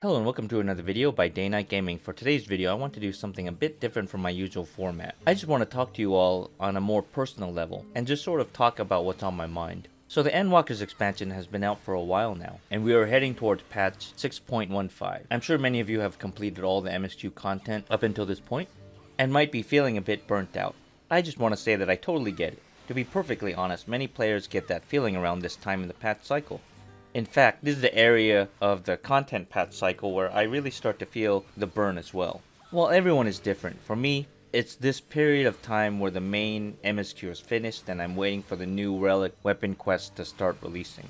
Hello and welcome to another video by Day Night Gaming. For today's video, I want to do something a bit different from my usual format. I just want to talk to you all on a more personal level and just sort of talk about what's on my mind. So the Endwalker's expansion has been out for a while now, and we are heading towards patch 6.15. I'm sure many of you have completed all the MSQ content up until this point, and might be feeling a bit burnt out. I just want to say that I totally get it. To be perfectly honest, many players get that feeling around this time in the patch cycle. In fact, this is the area of the content patch cycle where I really start to feel the burn as well. Well, everyone is different. For me, it's this period of time where the main MSQ is finished and I'm waiting for the new relic weapon quest to start releasing.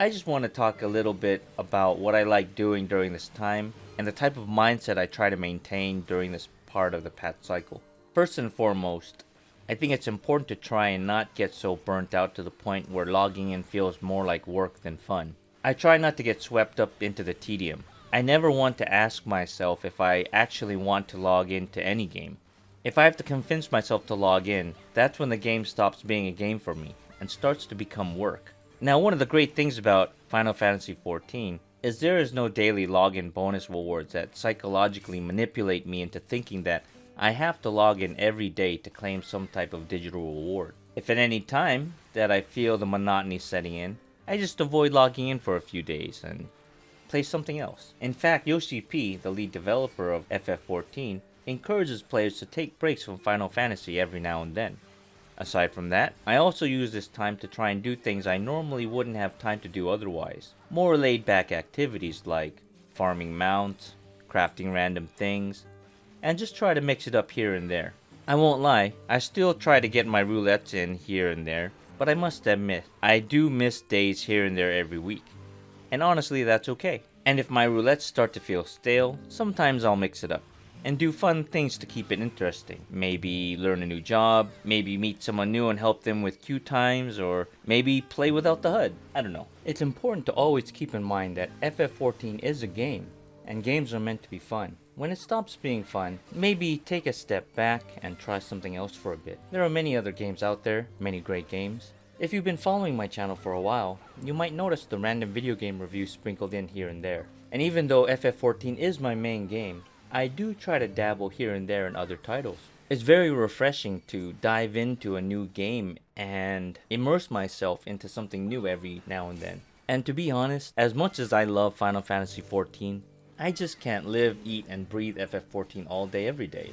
I just want to talk a little bit about what I like doing during this time and the type of mindset I try to maintain during this part of the patch cycle. First and foremost, I think it's important to try and not get so burnt out to the point where logging in feels more like work than fun. I try not to get swept up into the tedium. I never want to ask myself if I actually want to log into any game. If I have to convince myself to log in, that's when the game stops being a game for me and starts to become work. Now, one of the great things about Final Fantasy XIV is there is no daily login bonus rewards that psychologically manipulate me into thinking that I have to log in every day to claim some type of digital reward. If at any time that I feel the monotony setting in, I just avoid logging in for a few days and play something else. In fact, Yoshi P, the lead developer of FF14, encourages players to take breaks from Final Fantasy every now and then. Aside from that, I also use this time to try and do things I normally wouldn't have time to do otherwise. More laid-back activities like farming mounts, crafting random things, and just try to mix it up here and there. I won't lie, I still try to get my roulettes in here and there, but I must admit, I do miss days here and there every week. And honestly, that's okay. And if my roulettes start to feel stale, sometimes I'll mix it up and do fun things to keep it interesting. Maybe learn a new job, maybe meet someone new and help them with queue times, or maybe play without the HUD. I don't know. It's important to always keep in mind that FF14 is a game, and games are meant to be fun. When it stops being fun, maybe take a step back and try something else for a bit. There are many other games out there, many great games. If you've been following my channel for a while, you might notice the random video game reviews sprinkled in here and there. And even though FF14 is my main game, I do try to dabble here and there in other titles. It's very refreshing to dive into a new game and immerse myself into something new every now and then. And to be honest, as much as I love Final Fantasy XIV, I just can't live, eat, and breathe FF14 all day every day.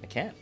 I can't.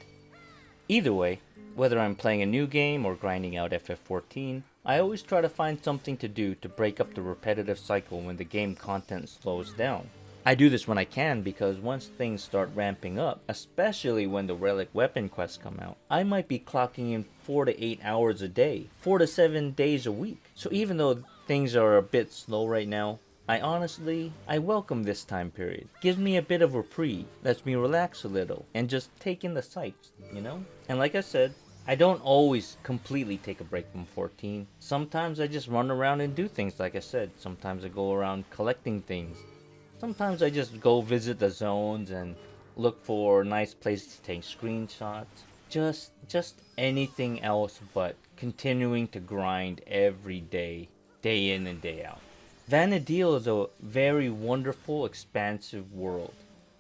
Either way, whether I'm playing a new game or grinding out FF14, I always try to find something to do to break up the repetitive cycle when the game content slows down. I do this when I can because once things start ramping up, especially when the relic weapon quests come out, I might be clocking in 4 to 8 hours a day, 4 to 7 days a week. So even though things are a bit slow right now, I welcome this time period. Gives me a bit of reprieve, lets me relax a little, and just take in the sights, you know? And like I said, I don't always completely take a break from 14. Sometimes I just run around and do things like I said. Sometimes I go around collecting things. Sometimes I just go visit the zones and look for nice places to take screenshots. Just anything else but continuing to grind every day, day in and day out. Vana'diel is a very wonderful, expansive world.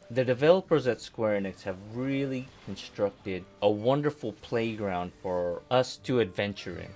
The developers at Square Enix have really constructed a wonderful playground for us to adventure in.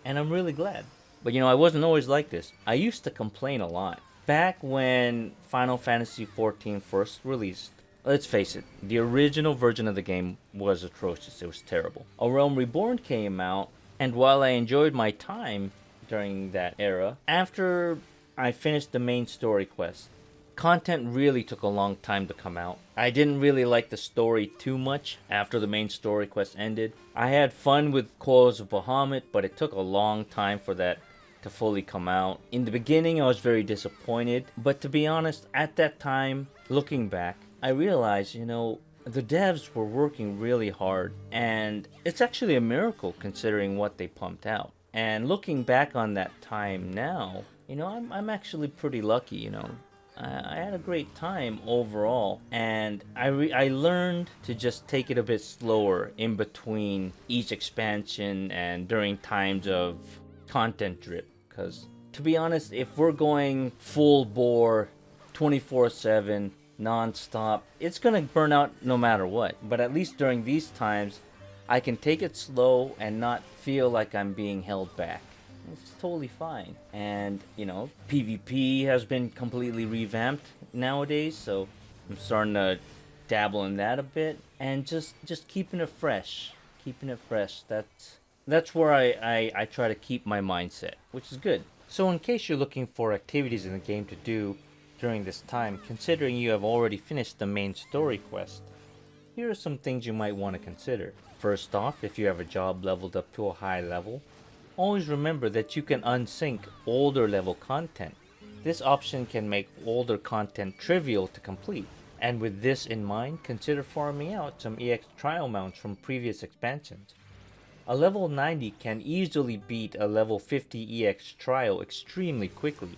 And I'm really glad. But I wasn't always like this. I used to complain a lot. Back when Final Fantasy XIV first released, let's face it, the original version of the game was atrocious. It was terrible. A Realm Reborn came out, and while I enjoyed my time during that era, after I finished the main story quest, content really took a long time to come out. I didn't really like the story too much after the main story quest ended. I had fun with Coils of Bahamut, but it took a long time for that to fully come out. In the beginning, I was very disappointed, but to be honest, at that time, looking back, I realized, the devs were working really hard, and it's actually a miracle considering what they pumped out. And looking back on that time now, I'm actually pretty lucky, I had a great time overall, and I learned to just take it a bit slower in between each expansion and during times of content drip, because to be honest, if we're going full bore 24/7, non-stop. It's gonna burn out no matter what. But at least during these times, I can take it slow and not feel like I'm being held back. It's totally fine. And, you know, PvP has been completely revamped nowadays, so I'm starting to dabble in that a bit. And just keeping it fresh. Keeping it fresh. That's where I try to keep my mindset, which is good. So in case you're looking for activities in the game to do during this time, considering you have already finished the main story quest, here are some things you might want to consider. First off, if you have a job leveled up to a high level, always remember that you can unsync older level content. This option can make older content trivial to complete. And with this in mind, consider farming out some EX trial mounts from previous expansions. A level 90 can easily beat a level 50 EX trial extremely quickly.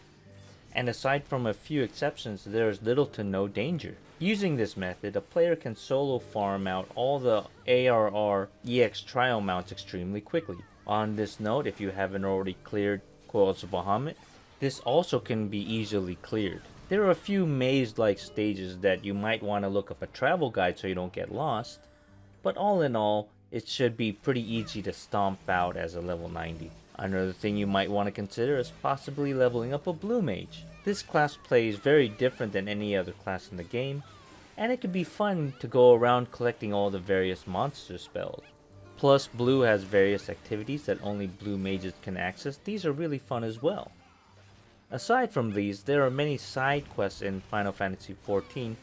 And aside from a few exceptions, there is little to no danger. Using this method, a player can solo farm out all the ARR EX trial mounts extremely quickly. On this note, if you haven't already cleared Coils of Bahamut, this also can be easily cleared. There are a few maze-like stages that you might want to look up a travel guide so you don't get lost, but all in all, it should be pretty easy to stomp out as a level 90. Another thing you might want to consider is possibly leveling up a Blue Mage. This class plays very different than any other class in the game, and it can be fun to go around collecting all the various monster spells. Plus, Blue has various activities that only Blue Mages can access. These are really fun as well. Aside from these, there are many side quests in Final Fantasy XIV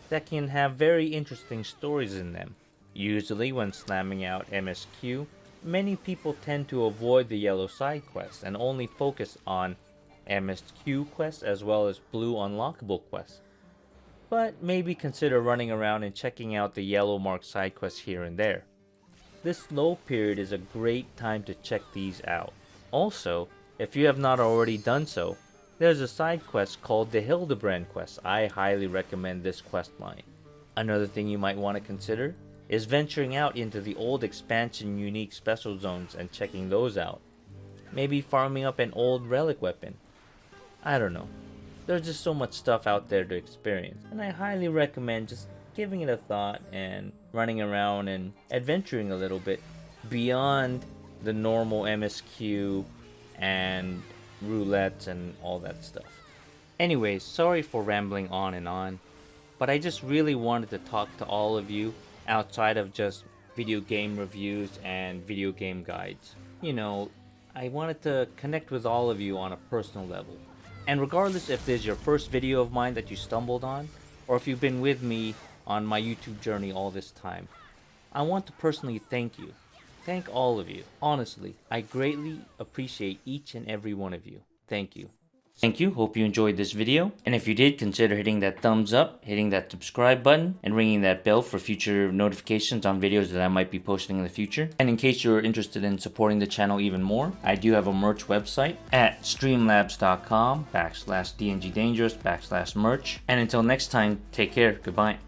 that can have very interesting stories in them. Usually when slamming out MSQ, many people tend to avoid the yellow side quests and only focus on MSQ quests as well as blue unlockable quests. But maybe consider running around and checking out the yellow marked side quests here and there. This low period is a great time to check these out. Also, if you have not already done so, there's a side quest called the Hildebrand quest. I highly recommend this quest line. Another thing you might want to consider is venturing out into the old expansion unique special zones and checking those out. Maybe farming up an old relic weapon. I don't know. There's just so much stuff out there to experience, and I highly recommend just giving it a thought and running around and adventuring a little bit beyond the normal MSQ and roulettes and all that stuff. Anyways, sorry for rambling on and on, but I just really wanted to talk to all of you outside of just video game reviews and video game guides. You know, I wanted to connect with all of you on a personal level. And regardless if this is your first video of mine that you stumbled on, or if you've been with me on my YouTube journey all this time, I want to personally thank you. Thank all of you. Honestly, I greatly appreciate each and every one of you. Thank you. Thank you, hope you enjoyed this video, and if you did, consider hitting that thumbs up, hitting that subscribe button, and ringing that bell for future notifications on videos that I might be posting in the future. And in case you're interested in supporting the channel even more, I do have a merch website at streamlabs.com/DNGdangerous/merch. And until next time, take care, goodbye.